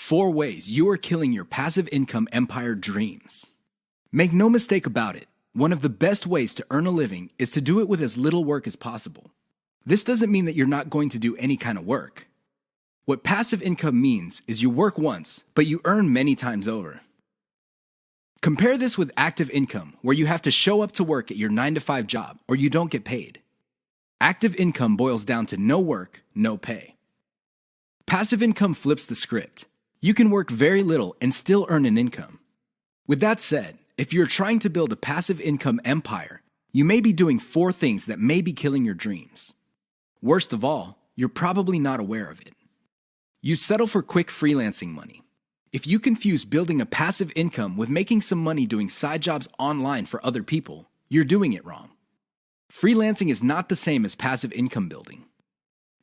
4 ways you are killing your passive income empire dreams. Make no mistake about it, one of the best ways to earn a living is to do it with as little work as possible. This doesn't mean that you're not going to do any kind of work. What passive income means is you work once, but you earn many times over. Compare this with active income, where you have to show up to work at your 9-to-5 job or you don't get paid. Active income boils down to no work, no pay. Passive income flips the script. You can work very little and still earn an income. With that said, if you're trying to build a passive income empire, you may be doing 4 things that may be killing your dreams. Worst of all, you're probably not aware of it. You settle for quick freelancing money. If you confuse building a passive income with making some money doing side jobs online for other people, you're doing it wrong. Freelancing is not the same as passive income building.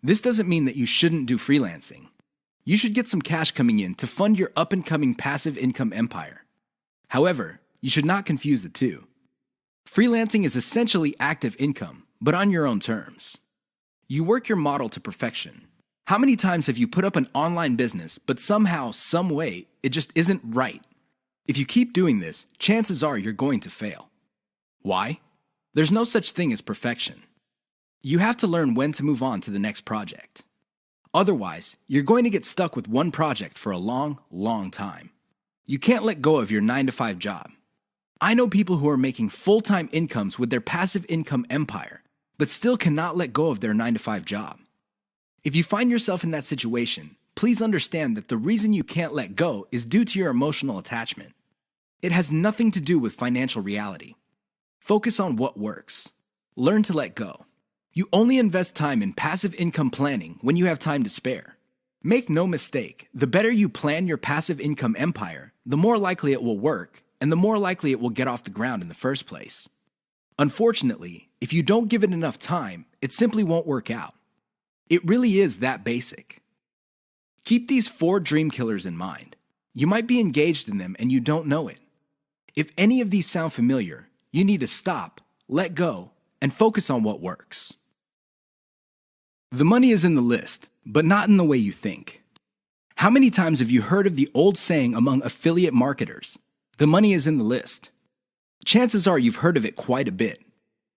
This doesn't mean that you shouldn't do freelancing. You should get some cash coming in to fund your up-and-coming passive income empire. However, you should not confuse the two. Freelancing is essentially active income, but on your own terms. You work your model to perfection. How many times have you put up an online business, but somehow, some way, it just isn't right? If you keep doing this, chances are you're going to fail. Why? There's no such thing as perfection. You have to learn when to move on to the next project. Otherwise, you're going to get stuck with one project for a long, long time. You can't let go of your 9-to-5 job. I know people who are making full-time incomes with their passive income empire, but still cannot let go of their 9-to-5 job. If you find yourself in that situation, please understand that the reason you can't let go is due to your emotional attachment. It has nothing to do with financial reality. Focus on what works. Learn to let go. You only invest time in passive income planning when you have time to spare. Make no mistake, the better you plan your passive income empire, the more likely it will work, and the more likely it will get off the ground in the first place. Unfortunately, if you don't give it enough time, it simply won't work out. It really is that basic. Keep these 4 dream killers in mind. You might be engaged in them and you don't know it. If any of these sound familiar, you need to stop, let go, and focus on what works. The money is in the list, but not in the way you think. How many times have you heard of the old saying among affiliate marketers, "The money is in the list"? Chances are you've heard of it quite a bit.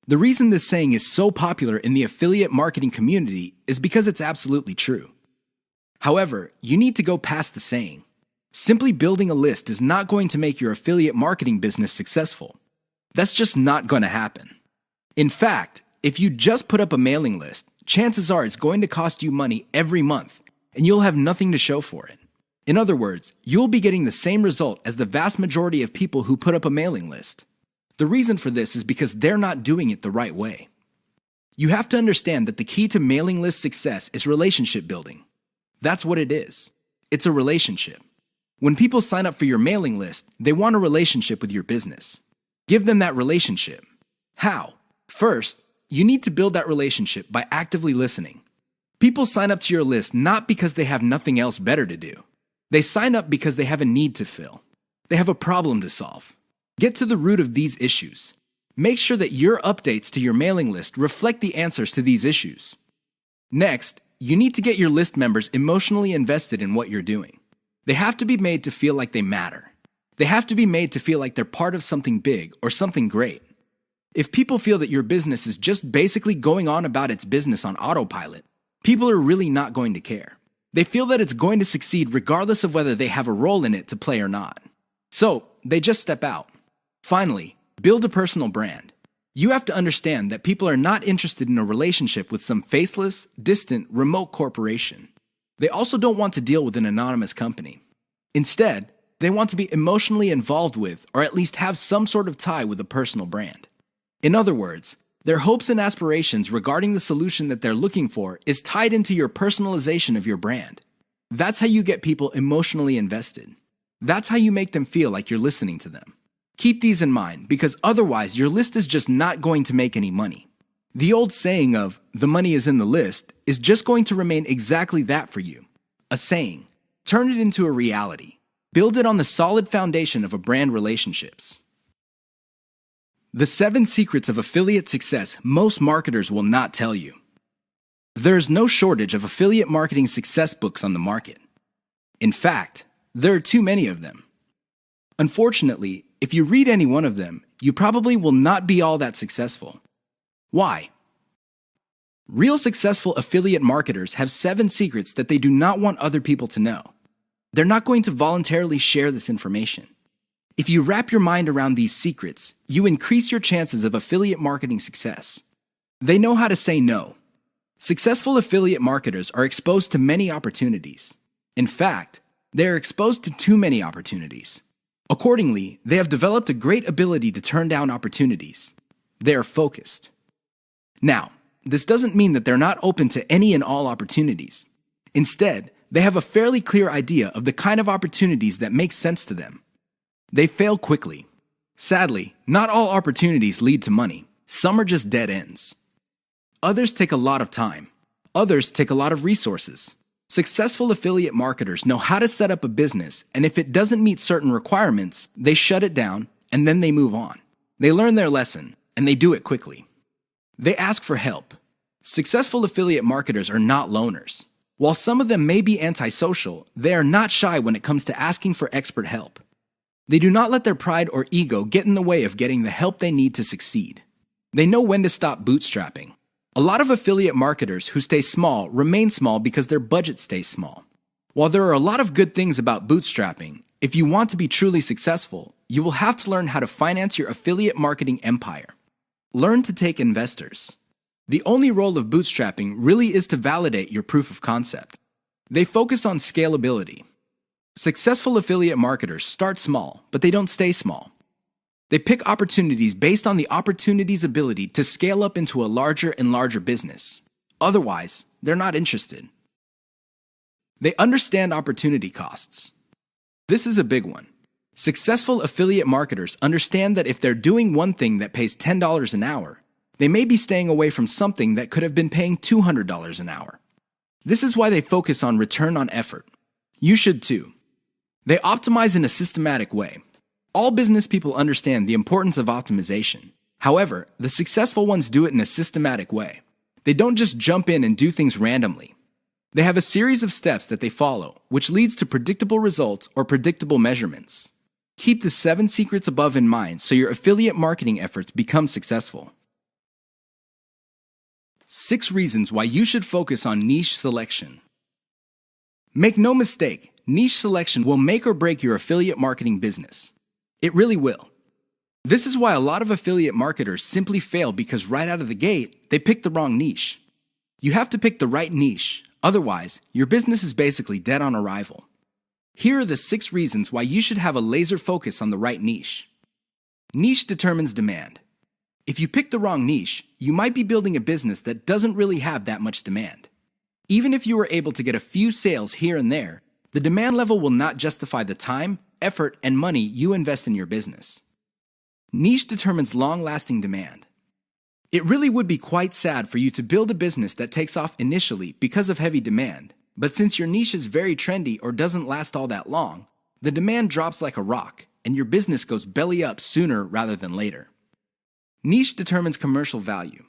The reason this saying is so popular in the affiliate marketing community is because it's absolutely true. However, you need to go past the saying. Simply building a list is not going to make your affiliate marketing business successful. That's just not going to happen. In fact, if you just put up a mailing list, chances are it's going to cost you money every month, and you'll have nothing to show for it. In other words, you'll be getting the same result as the vast majority of people who put up a mailing list. The reason for this is because they're not doing it the right way. You have to understand that the key to mailing list success is relationship building. That's what it is. It's a relationship. When people sign up for your mailing list, they want a relationship with your business. Give them that relationship. How? First, you need to build that relationship by actively listening. People sign up to your list not because they have nothing else better to do. They sign up because they have a need to fill. They have a problem to solve. Get to the root of these issues. Make sure that your updates to your mailing list reflect the answers to these issues. Next, you need to get your list members emotionally invested in what you're doing. They have to be made to feel like they matter. They have to be made to feel like they're part of something big or something great. If people feel that your business is just basically going on about its business on autopilot, people are really not going to care. They feel that it's going to succeed regardless of whether they have a role in it to play or not. So, they just step out. Finally, build a personal brand. You have to understand that people are not interested in a relationship with some faceless, distant, remote corporation. They also don't want to deal with an anonymous company. Instead, they want to be emotionally involved with, or at least have some sort of tie with a personal brand. In other words, their hopes and aspirations regarding the solution that they're looking for is tied into your personalization of your brand. That's how you get people emotionally invested. That's how you make them feel like you're listening to them. Keep these in mind, because otherwise your list is just not going to make any money. The old saying of, "the money is in the list," is just going to remain exactly that for you. A saying. Turn it into a reality. Build it on the solid foundation of a brand relationships. The 7 secrets of affiliate success most marketers will not tell you. There is no shortage of affiliate marketing success books on the market. In fact, There are too many of them. Unfortunately, if you read any one of them, you probably will not be all that successful. Why? Real successful affiliate marketers have 7 secrets that they do not want other people to know. They're not going to voluntarily share this information. If you wrap your mind around these secrets, you increase your chances of affiliate marketing success. They know how to say no. Successful affiliate marketers are exposed to many opportunities. In fact, they are exposed to too many opportunities. Accordingly, they have developed a great ability to turn down opportunities. They are focused. Now, this doesn't mean that they're not open to any and all opportunities. Instead, they have a fairly clear idea of the kind of opportunities that make sense to them. They fail quickly. Sadly, not all opportunities lead to money. Some are just dead ends. Others take a lot of time. Others take a lot of resources. Successful affiliate marketers know how to set up a business, and if it doesn't meet certain requirements, they shut it down, and then they move on. They learn their lesson, and they do it quickly. They ask for help. Successful affiliate marketers are not loners. While some of them may be antisocial, they are not shy when it comes to asking for expert help. They do not let their pride or ego get in the way of getting the help they need to succeed. They know when to stop bootstrapping. A lot of affiliate marketers who stay small remain small because their budget stays small. While there are a lot of good things about bootstrapping, if you want to be truly successful, you will have to learn how to finance your affiliate marketing empire. Learn to take investors. The only role of bootstrapping really is to validate your proof of concept. They focus on scalability. Successful affiliate marketers start small, but they don't stay small. They pick opportunities based on the opportunity's ability to scale up into a larger and larger business. Otherwise, they're not interested. They understand opportunity costs. This is a big one. Successful affiliate marketers understand that if they're doing one thing that pays $10 an hour, they may be staying away from something that could have been paying $200 an hour. This is why they focus on return on effort. You should too. They optimize in a systematic way. All business people understand the importance of optimization. However, the successful ones do it in a systematic way. They don't just jump in and do things randomly. They have a series of steps that they follow, which leads to predictable results or predictable measurements. Keep the 7 secrets above in mind so your affiliate marketing efforts become successful. 6 reasons why you should focus on niche selection. Make no mistake, niche selection will make or break your affiliate marketing business. It really will. This is why a lot of affiliate marketers simply fail because right out of the gate, they pick the wrong niche. You have to pick the right niche, otherwise, your business is basically dead on arrival. Here are the 6 reasons why you should have a laser focus on the right niche. Niche determines demand. If you pick the wrong niche, you might be building a business that doesn't really have that much demand. Even if you were able to get a few sales here and there, the demand level will not justify the time, effort, and money you invest in your business. Niche determines long-lasting demand. It really would be quite sad for you to build a business that takes off initially because of heavy demand, but since your niche is very trendy or doesn't last all that long, the demand drops like a rock, and your business goes belly up sooner rather than later. Niche determines commercial value.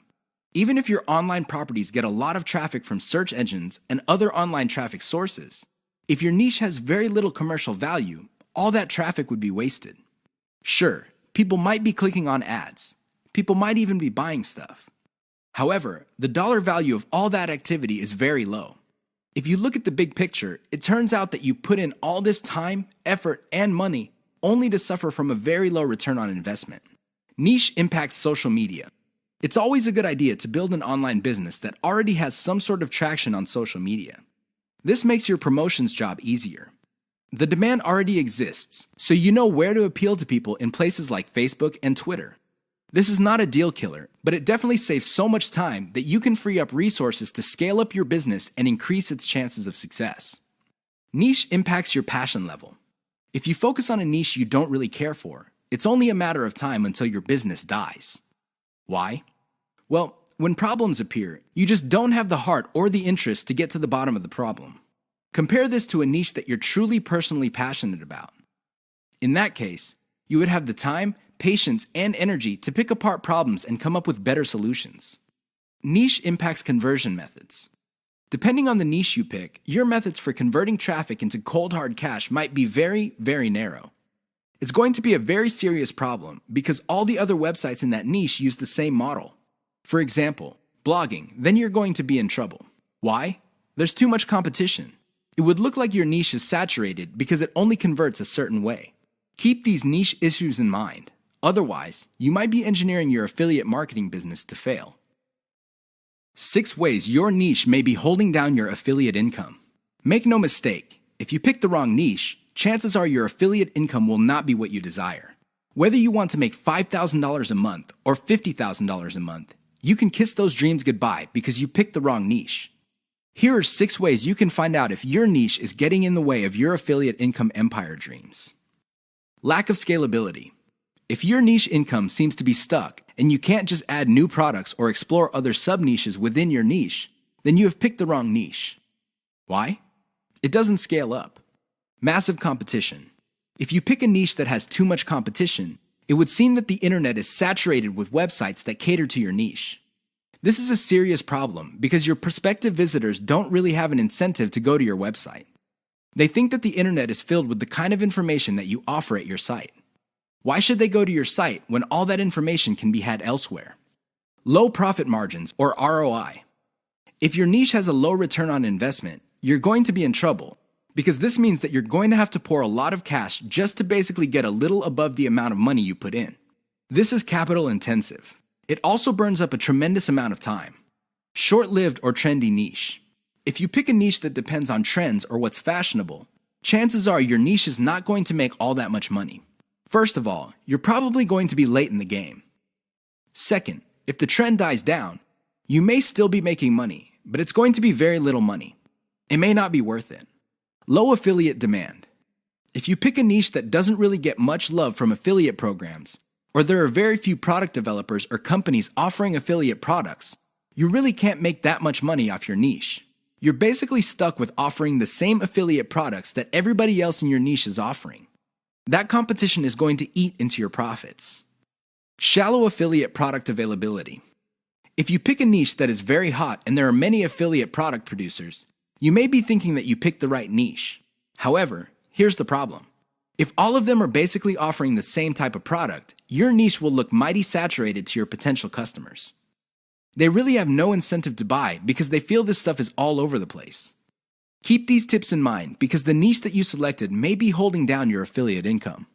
Even if your online properties get a lot of traffic from search engines and other online traffic sources, if your niche has very little commercial value, all that traffic would be wasted. Sure, people might be clicking on ads. People might even be buying stuff. However, the dollar value of all that activity is very low. If you look at the big picture, it turns out that you put in all this time, effort, and money only to suffer from a very low return on investment. Niche impacts social media. It's always a good idea to build an online business that already has some sort of traction on social media. This makes your promotions job easier. The demand already exists, so you know where to appeal to people in places like Facebook and Twitter. This is not a deal killer, but it definitely saves so much time that you can free up resources to scale up your business and increase its chances of success. Niche impacts your passion level. If you focus on a niche you don't really care for, it's only a matter of time until your business dies. Why? Well, when problems appear, you just don't have the heart or the interest to get to the bottom of the problem. Compare this to a niche that you're truly personally passionate about. In that case, you would have the time, patience, and energy to pick apart problems and come up with better solutions. Niche impacts conversion methods. Depending on the niche you pick, your methods for converting traffic into cold hard cash might be very, very narrow. It's going to be a very serious problem because all the other websites in that niche use the same model. For example, blogging, then you're going to be in trouble. Why? There's too much competition. It would look like your niche is saturated because it only converts a certain way. Keep these niche issues in mind. Otherwise, you might be engineering your affiliate marketing business to fail. 6 ways your niche may be holding down your affiliate income. Make no mistake, if you pick the wrong niche, chances are your affiliate income will not be what you desire. Whether you want to make $5,000 a month or $50,000 a month, you can kiss those dreams goodbye because you picked the wrong niche. Here are 6 ways you can find out if your niche is getting in the way of your affiliate income empire dreams. Lack of scalability. If your niche income seems to be stuck and you can't just add new products or explore other sub-niches within your niche, then you have picked the wrong niche. Why? It doesn't scale up. Massive competition. If you pick a niche that has too much competition, it would seem that the internet is saturated with websites that cater to your niche. This is a serious problem because your prospective visitors don't really have an incentive to go to your website. They think that the internet is filled with the kind of information that you offer at your site. Why should they go to your site when all that information can be had elsewhere? Low profit margins, or ROI. If your niche has a low return on investment, you're going to be in trouble because this means that you're going to have to pour a lot of cash just to basically get a little above the amount of money you put in. This is capital intensive. It also burns up a tremendous amount of time. Short-lived or trendy niche. If you pick a niche that depends on trends or what's fashionable, chances are your niche is not going to make all that much money. First of all, you're probably going to be late in the game. Second, if the trend dies down, you may still be making money, but it's going to be very little money. It may not be worth it. Low affiliate demand. If you pick a niche that doesn't really get much love from affiliate programs, or there are very few product developers or companies offering affiliate products, you really can't make that much money off your niche. You're basically stuck with offering the same affiliate products that everybody else in your niche is offering. That competition is going to eat into your profits. Shallow affiliate product availability. If you pick a niche that is very hot and there are many affiliate product producers, you may be thinking that you picked the right niche. However, here's the problem. If all of them are basically offering the same type of product, your niche will look mighty saturated to your potential customers. They really have no incentive to buy because they feel this stuff is all over the place. Keep these tips in mind because the niche that you selected may be holding down your affiliate income.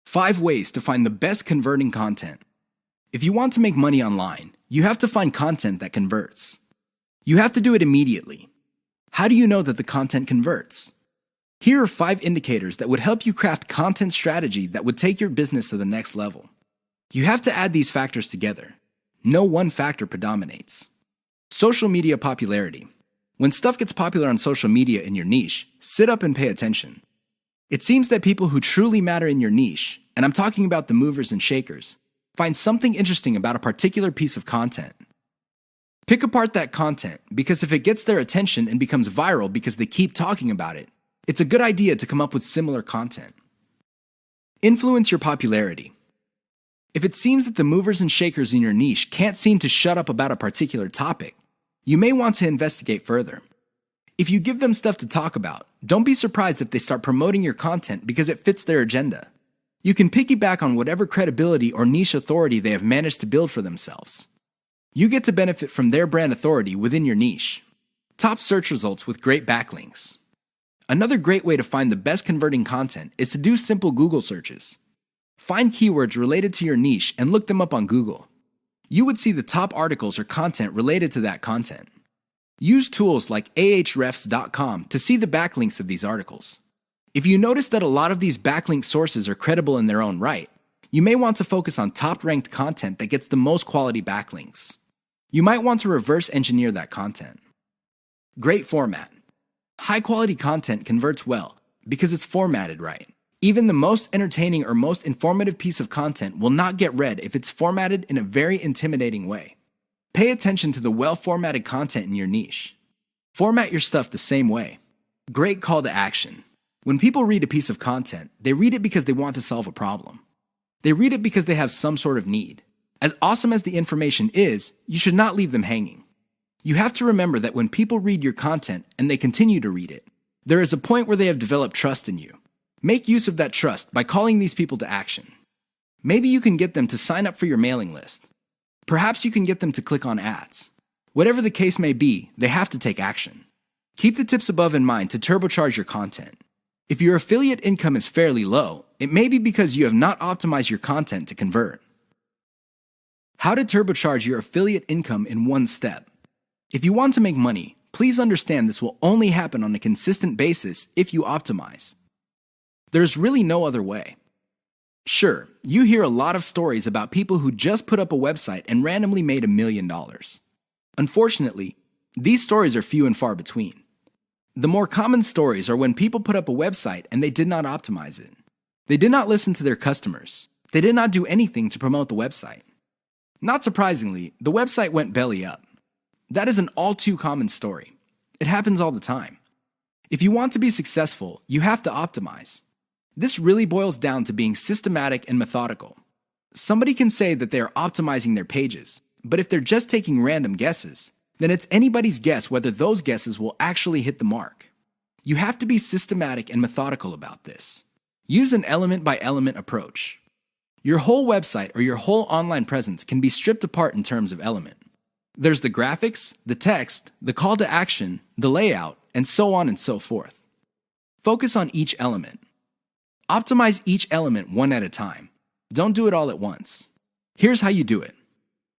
5 ways to find the best converting content. If you want to make money online, you have to find content that converts. You have to do it immediately. How do you know that the content converts? Here are 5 indicators that would help you craft content strategy that would take your business to the next level. You have to add these factors together. No one factor predominates. Social media popularity. When stuff gets popular on social media in your niche, sit up and pay attention. It seems that people who truly matter in your niche, and I'm talking about the movers and shakers, find something interesting about a particular piece of content. Pick apart that content because if it gets their attention and becomes viral because they keep talking about it, it's a good idea to come up with similar content. Influence your popularity. If it seems that the movers and shakers in your niche can't seem to shut up about a particular topic, you may want to investigate further. If you give them stuff to talk about, don't be surprised if they start promoting your content because it fits their agenda. You can piggyback on whatever credibility or niche authority they have managed to build for themselves. You get to benefit from their brand authority within your niche. Top search results with great backlinks. Another great way to find the best converting content is to do simple Google searches. Find keywords related to your niche and look them up on Google. You would see the top articles or content related to that content. Use tools like ahrefs.com to see the backlinks of these articles. If you notice that a lot of these backlink sources are credible in their own right, you may want to focus on top-ranked content that gets the most quality backlinks. You might want to reverse engineer that content. Great format. High-quality content converts well because it's formatted right. Even the most entertaining or most informative piece of content will not get read if it's formatted in a very intimidating way. Pay attention to the well-formatted content in your niche. Format your stuff the same way. Great call to action. When people read a piece of content, they read it because they want to solve a problem. They read it because they have some sort of need. As awesome as the information is, you should not leave them hanging. You have to remember that when people read your content and they continue to read it, there is a point where they have developed trust in you. Make use of that trust by calling these people to action. Maybe you can get them to sign up for your mailing list. Perhaps you can get them to click on ads. Whatever the case may be, they have to take action. Keep the tips above in mind to turbocharge your content. If your affiliate income is fairly low, it may be because you have not optimized your content to convert. How to turbocharge your affiliate income in one step. If you want to make money, please understand this will only happen on a consistent basis if you optimize. There's really no other way. Sure, you hear a lot of stories about people who just put up a website and randomly made $1 million. Unfortunately, these stories are few and far between. The more common stories are when people put up a website and they did not optimize it. They did not listen to their customers. They did not do anything to promote the website. Not surprisingly, the website went belly up. That is an all too common story. It happens all the time. If you want to be successful, you have to optimize. This really boils down to being systematic and methodical. Somebody can say that they are optimizing their pages, but if they're just taking random guesses, then it's anybody's guess whether those guesses will actually hit the mark. You have to be systematic and methodical about this. Use an element-by-element approach. Your whole website or your whole online presence can be stripped apart in terms of element. There's the graphics, the text, the call to action, the layout, and so on and so forth. Focus on each element. Optimize each element one at a time. Don't do it all at once. Here's how you do it.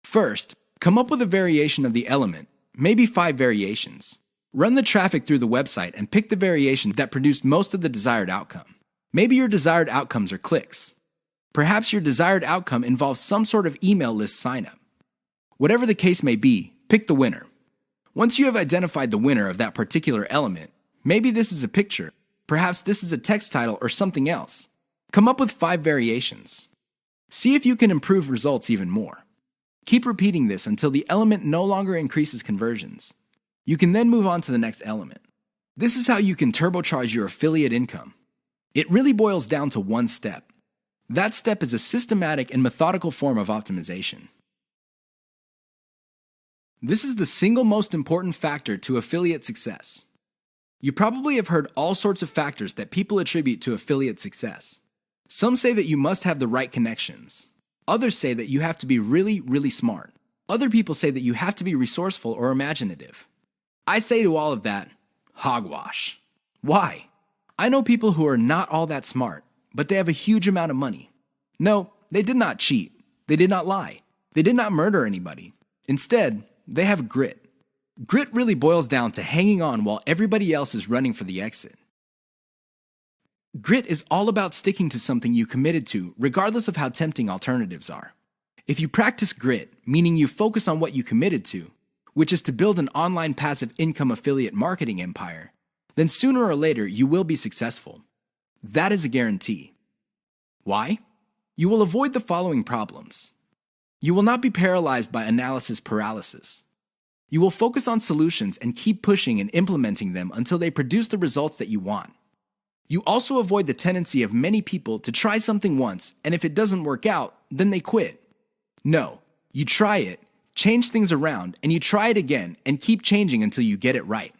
First, come up with a variation of the element, maybe 5 variations. Run the traffic through the website and pick the variation that produced most of the desired outcome. Maybe your desired outcomes are clicks. Perhaps your desired outcome involves some sort of email list signup. Whatever the case may be, pick the winner. Once you have identified the winner of that particular element, maybe this is a picture, perhaps this is a text title or something else. Come up with 5 variations. See if you can improve results even more. Keep repeating this until the element no longer increases conversions. You can then move on to the next element. This is how you can turbocharge your affiliate income. It really boils down to one step. That step is a systematic and methodical form of optimization. This is the single most important factor to affiliate success. You probably have heard all sorts of factors that people attribute to affiliate success. Some say that you must have the right connections. Others say that you have to be really, really smart. Other people say that you have to be resourceful or imaginative. I say to all of that, hogwash. Why? I know people who are not all that smart, but they have a huge amount of money. No, they did not cheat. They did not lie. They did not murder anybody. Instead, they have grit. Grit really boils down to hanging on while everybody else is running for the exit. Grit is all about sticking to something you committed to, regardless of how tempting alternatives are. If you practice grit, meaning you focus on what you committed to, which is to build an online passive income affiliate marketing empire, then sooner or later you will be successful. That is a guarantee. Why? You will avoid the following problems. You will not be paralyzed by analysis paralysis. You will focus on solutions and keep pushing and implementing them until they produce the results that you want. You also avoid the tendency of many people to try something once, and if it doesn't work out, then they quit. No, you try it, change things around, and you try it again and keep changing until you get it right.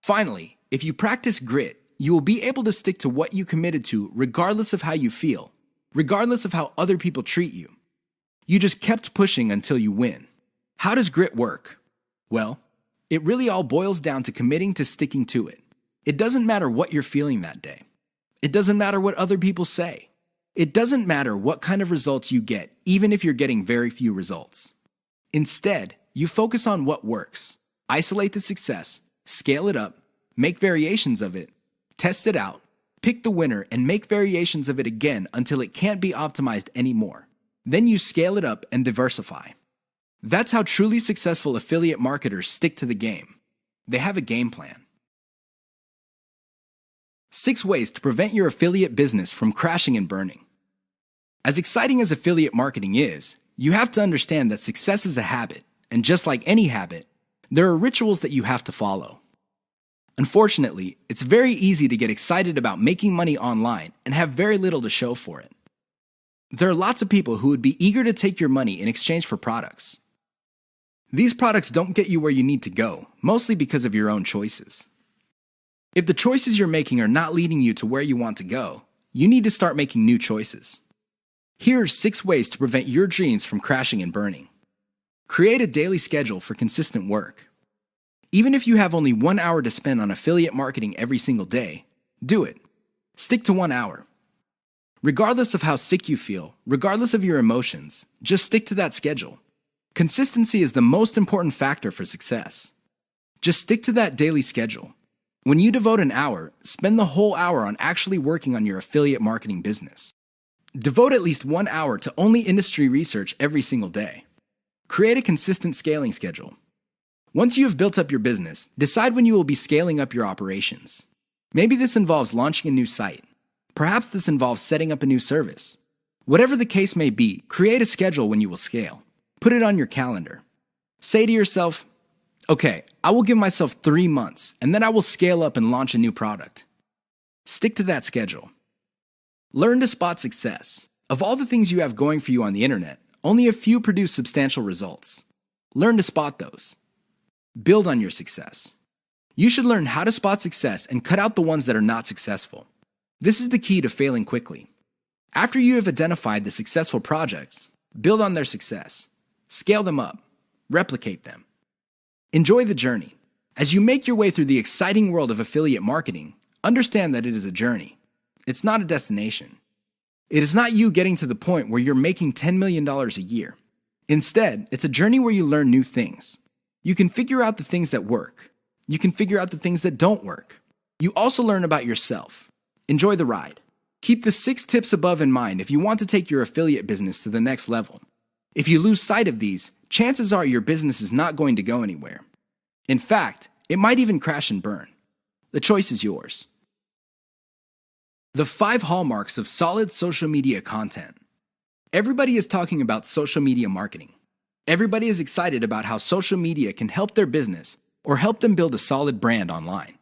Finally, if you practice grit, you will be able to stick to what you committed to regardless of how you feel, regardless of how other people treat you. You just kept pushing until you win. How does grit work? Well, it really all boils down to committing to sticking to it. It doesn't matter what you're feeling that day. It doesn't matter what other people say. It doesn't matter what kind of results you get, even if you're getting very few results. Instead, you focus on what works. Isolate the success, scale it up, make variations of it, test it out, pick the winner, and make variations of it again until it can't be optimized anymore. Then you scale it up and diversify. That's how truly successful affiliate marketers stick to the game. They have a game plan. 6 ways to prevent your affiliate business from crashing and burning. As exciting as affiliate marketing is, you have to understand that success is a habit, and just like any habit, there are rituals that you have to follow. Unfortunately, it's very easy to get excited about making money online and have very little to show for it. There are lots of people who would be eager to take your money in exchange for products. These products don't get you where you need to go, mostly because of your own choices. If the choices you're making are not leading you to where you want to go, you need to start making new choices. Here are 6 ways to prevent your dreams from crashing and burning. Create a daily schedule for consistent work. Even if you have only 1 hour to spend on affiliate marketing every single day, do it. Stick to 1 hour. Regardless of how sick you feel, regardless of your emotions, just stick to that schedule. Consistency is the most important factor for success. Just stick to that daily schedule. When you devote an hour, spend the whole hour on actually working on your affiliate marketing business. Devote at least 1 hour to only industry research every single day. Create a consistent scaling schedule. Once you have built up your business, decide when you will be scaling up your operations. Maybe this involves launching a new site. Perhaps this involves setting up a new service. Whatever the case may be, create a schedule when you will scale. Put it on your calendar. Say to yourself, okay, I will give myself 3 months, and then I will scale up and launch a new product. Stick to that schedule. Learn to spot success. Of all the things you have going for you on the internet, only a few produce substantial results. Learn to spot those. Build on your success. You should learn how to spot success and cut out the ones that are not successful. This is the key to failing quickly. After you have identified the successful projects, build on their success. Scale them up. Replicate them. Enjoy the journey. As you make your way through the exciting world of affiliate marketing, understand that it is a journey. It's not a destination. It is not you getting to the point where you're making $10 million a year. Instead, it's a journey where you learn new things. You can figure out the things that work. You can figure out the things that don't work. You also learn about yourself. Enjoy the ride. Keep the 6 tips above in mind if you want to take your affiliate business to the next level. If you lose sight of these, chances are your business is not going to go anywhere. In fact, it might even crash and burn. The choice is yours. The 5 hallmarks of solid social media content. Everybody is talking about social media marketing. Everybody is excited about how social media can help their business or help them build a solid brand online.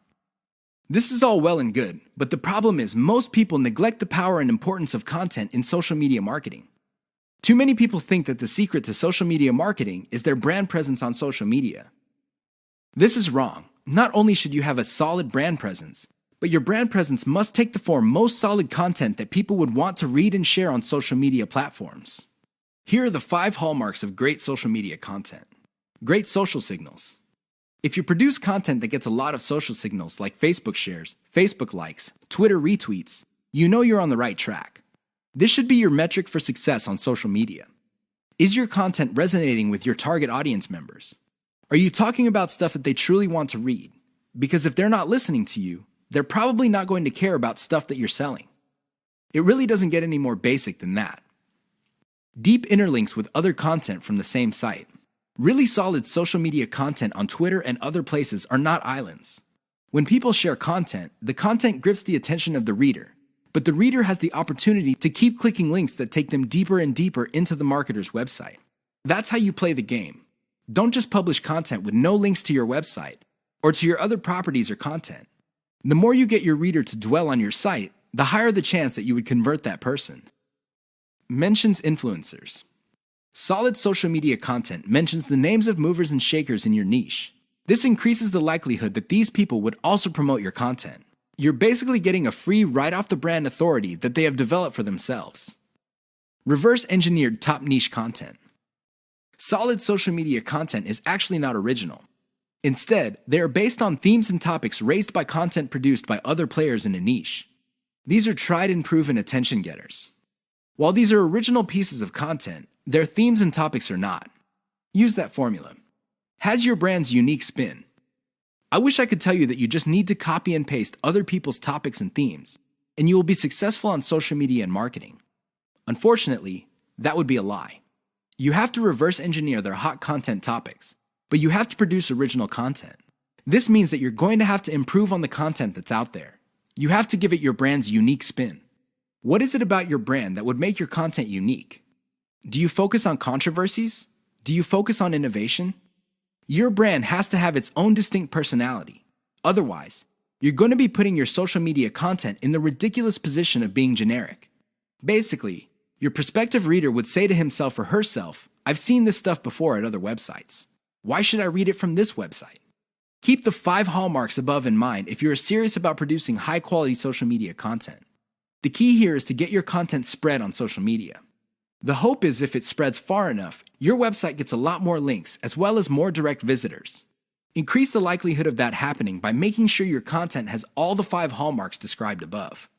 This is all well and good, but the problem is most people neglect the power and importance of content in social media marketing. Too many people think that the secret to social media marketing is their brand presence on social media. This is wrong. Not only should you have a solid brand presence, but your brand presence must take the form most solid content that people would want to read and share on social media platforms. Here are the 5 hallmarks of great social media content. Great social signals. If you produce content that gets a lot of social signals like Facebook shares, Facebook likes, Twitter retweets, you know you're on the right track. This should be your metric for success on social media. Is your content resonating with your target audience members? Are you talking about stuff that they truly want to read? Because if they're not listening to you, they're probably not going to care about stuff that you're selling. It really doesn't get any more basic than that. Deep interlinks with other content from the same site. Really solid social media content on Twitter and other places are not islands. When people share content, the content grips the attention of the reader, but the reader has the opportunity to keep clicking links that take them deeper and deeper into the marketer's website. That's how you play the game. Don't just publish content with no links to your website or to your other properties or content. The more you get your reader to dwell on your site, the higher the chance that you would convert that person. Mentions influencers. Solid social media content mentions the names of movers and shakers in your niche. This increases the likelihood that these people would also promote your content. You're basically getting a free right-off-the-brand authority that they have developed for themselves. Reverse-engineered top niche content. Solid social media content is actually not original. Instead, they are based on themes and topics raised by content produced by other players in a niche. These are tried and proven attention getters. While these are original pieces of content, their themes and topics are not. Use that formula. Has your brand's unique spin. I wish I could tell you that you just need to copy and paste other people's topics and themes, and you will be successful on social media and marketing. Unfortunately, that would be a lie. You have to reverse engineer their hot content topics, but you have to produce original content. This means that you're going to have to improve on the content that's out there. You have to give it your brand's unique spin. What is it about your brand that would make your content unique? Do you focus on controversies? Do you focus on innovation? Your brand has to have its own distinct personality. Otherwise, you're going to be putting your social media content in the ridiculous position of being generic. Basically, your prospective reader would say to himself or herself, I've seen this stuff before at other websites. Why should I read it from this website? Keep the 5 hallmarks above in mind if you're serious about producing high-quality social media content. The key here is to get your content spread on social media. The hope is if it spreads far enough, your website gets a lot more links as well as more direct visitors. Increase the likelihood of that happening by making sure your content has all the 5 hallmarks described above.